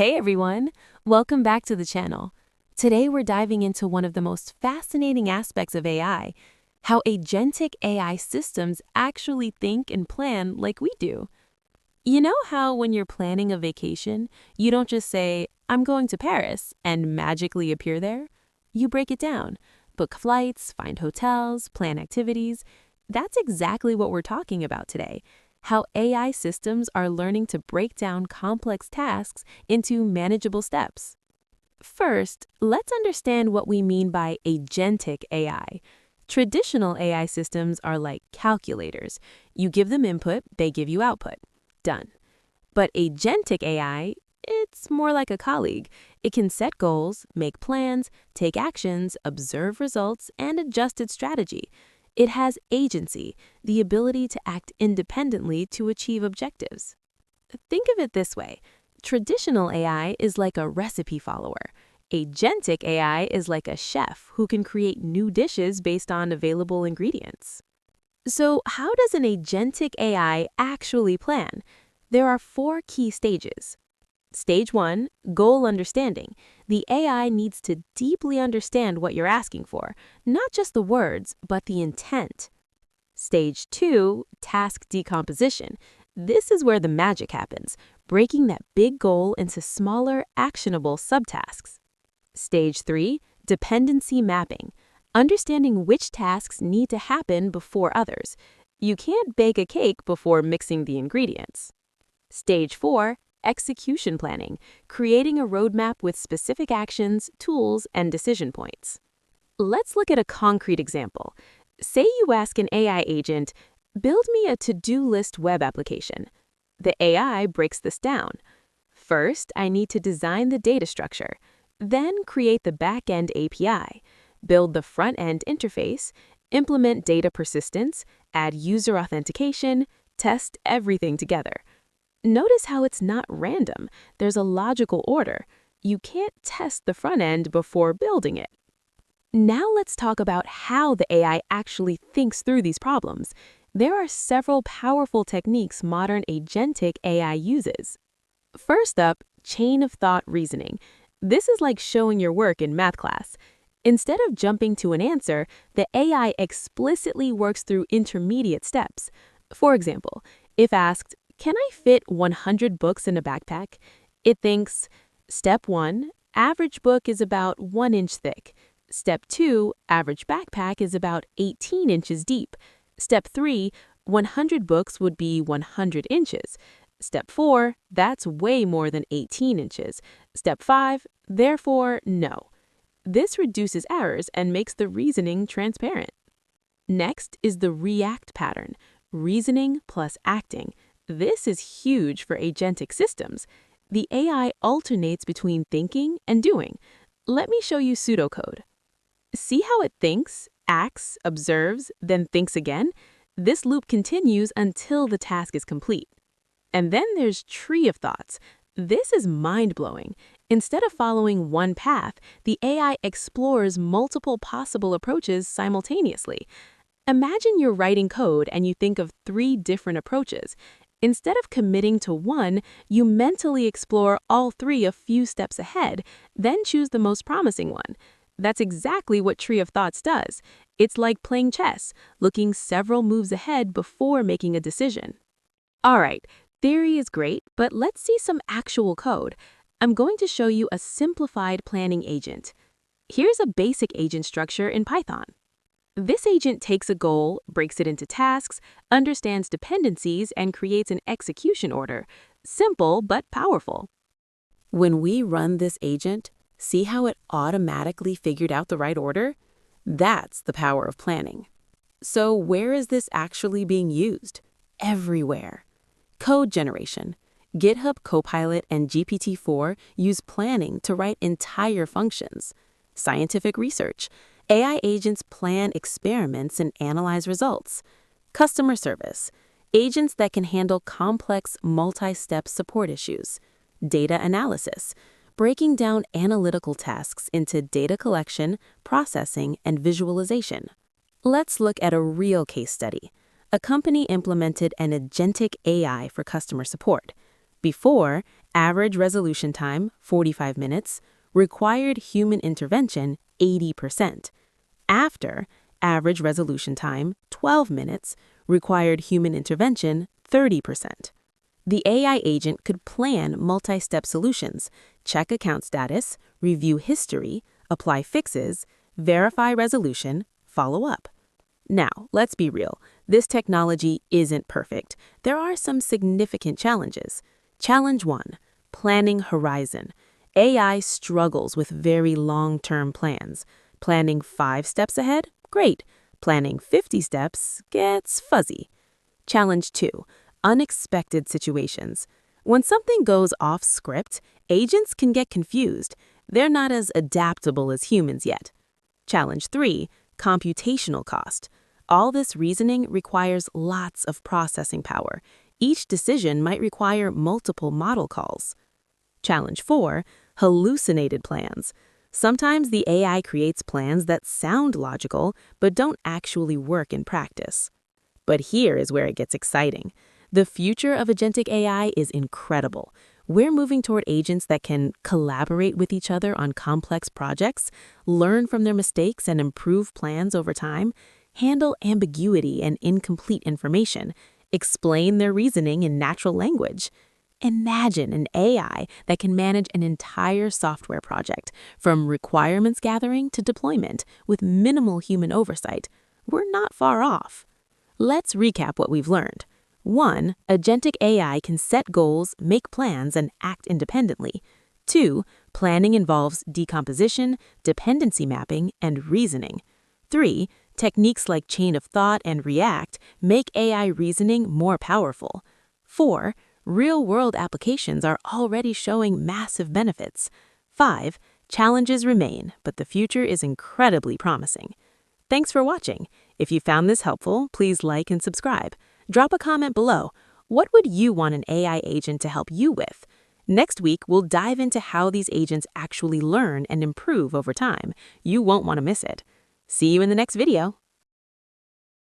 Hey everyone, welcome back to the channel. Today we're diving into one of the most fascinating aspects of AI, how agentic AI systems actually think and plan like we do. You know how when you're planning a vacation, you don't just say, "I'm going to Paris," and magically appear there? You break it down, book flights, find hotels, plan activities. That's exactly what we're talking about today. How AI systems are learning to break down complex tasks into manageable steps. First, let's understand what we mean by agentic AI. Traditional AI systems are like calculators. You give them input, they give you output. Done. But agentic AI, it's more like a colleague. It can set goals, make plans, take actions, observe results, and adjust its strategy. It has agency, the ability to act independently to achieve objectives. Think of it this way. Traditional AI is like a recipe follower. Agentic AI is like a chef who can create new dishes based on available ingredients. So, how does an agentic AI actually plan? There are 4 key stages. Stage 1, goal understanding. The AI needs to deeply understand what you're asking for, not just the words, but the intent. Stage 2, task decomposition. This is where the magic happens, breaking that big goal into smaller, actionable subtasks. Stage 3, dependency mapping. Understanding which tasks need to happen before others. You can't bake a cake before mixing the ingredients. Stage 4, execution planning, creating a roadmap with specific actions, tools, and decision points. Let's look at a concrete example. Say you ask an AI agent, "Build me a to-do list web application." The AI breaks this down. First, I need to design the data structure, then create the back-end API, build the front-end interface, implement data persistence, add user authentication, test everything together. Notice how it's not random. There's a logical order. You can't test the front end before building it. Now let's talk about how the AI actually thinks through these problems. There are several powerful techniques modern agentic AI uses. First up, chain of thought reasoning. This is like showing your work in math class. Instead of jumping to an answer, the AI explicitly works through intermediate steps. For example, if asked, "Can I fit 100 books in a backpack?" It thinks, Step 1, average book is about 1 inch thick. Step 2, average backpack is about 18 inches deep. Step 3, 100 books would be 100 inches. Step 4, that's way more than 18 inches. Step 5, therefore, no. This reduces errors and makes the reasoning transparent. Next is the ReAct pattern, reasoning plus acting. This is huge for agentic systems. The AI alternates between thinking and doing. Let me show you pseudocode. See how it thinks, acts, observes, then thinks again? This loop continues until the task is complete. And then there's tree of thoughts. This is mind-blowing. Instead of following one path, the AI explores multiple possible approaches simultaneously. Imagine you're writing code and you think of 3 different approaches. Instead of committing to one, you mentally explore all 3 a few steps ahead, then choose the most promising one. That's exactly what Tree of Thoughts does. It's like playing chess, looking several moves ahead before making a decision. All right, theory is great, but let's see some actual code. I'm going to show you a simplified planning agent. Here's a basic agent structure in Python. This agent takes a goal, breaks it into tasks, understands dependencies, and creates an execution order. Simple but powerful. When we run this agent, see how it automatically figured out the right order? That's the power of planning. So where is this actually being used? Everywhere. Code generation. GitHub Copilot and GPT-4 use planning to write entire functions. Scientific research. AI agents plan experiments and analyze results. Customer service. Agents that can handle complex, multi-step support issues. Data analysis. Breaking down analytical tasks into data collection, processing, and visualization. Let's look at a real case study. A company implemented an agentic AI for customer support. Before, Average resolution time, 45 minutes. Required human intervention, 80%. After, average resolution time, 12 minutes. Required human intervention, 30%. The AI agent could plan multi-step solutions, check account status, review history, apply fixes, verify resolution, follow up. Now, let's be real. This technology isn't perfect. There are some significant challenges. Challenge 1. Planning horizon. AI struggles with very long-term plans. Planning 5 steps ahead? Great. Planning 50 steps gets fuzzy. Challenge 2. Unexpected situations. When something goes off script, agents can get confused. They're not as adaptable as humans yet. Challenge 3. Computational cost. All this reasoning requires lots of processing power. Each decision might require multiple model calls. Challenge 4. Hallucinated plans. Sometimes the AI creates plans that sound logical but don't actually work in practice. But here is where it gets exciting. The future of agentic AI is incredible. We're moving toward agents that can collaborate with each other on complex projects, learn from their mistakes and improve plans over time, handle ambiguity and incomplete information, explain their reasoning in natural language. Imagine an AI that can manage an entire software project, from requirements gathering to deployment, with minimal human oversight. We're not far off. Let's recap what we've learned. 1. Agentic AI can set goals, make plans, and act independently. 2. Planning involves decomposition, dependency mapping, and reasoning. 3. Techniques like chain of thought and ReAct make AI reasoning more powerful. 4. Real-world applications are already showing massive benefits. 5. Challenges remain, but the future is incredibly promising. Thanks for watching. If you found this helpful, please like and subscribe. Drop a comment below. What would you want an AI agent to help you with? Next week, we'll dive into how these agents actually learn and improve over time. You won't want to miss it. See you in the next video.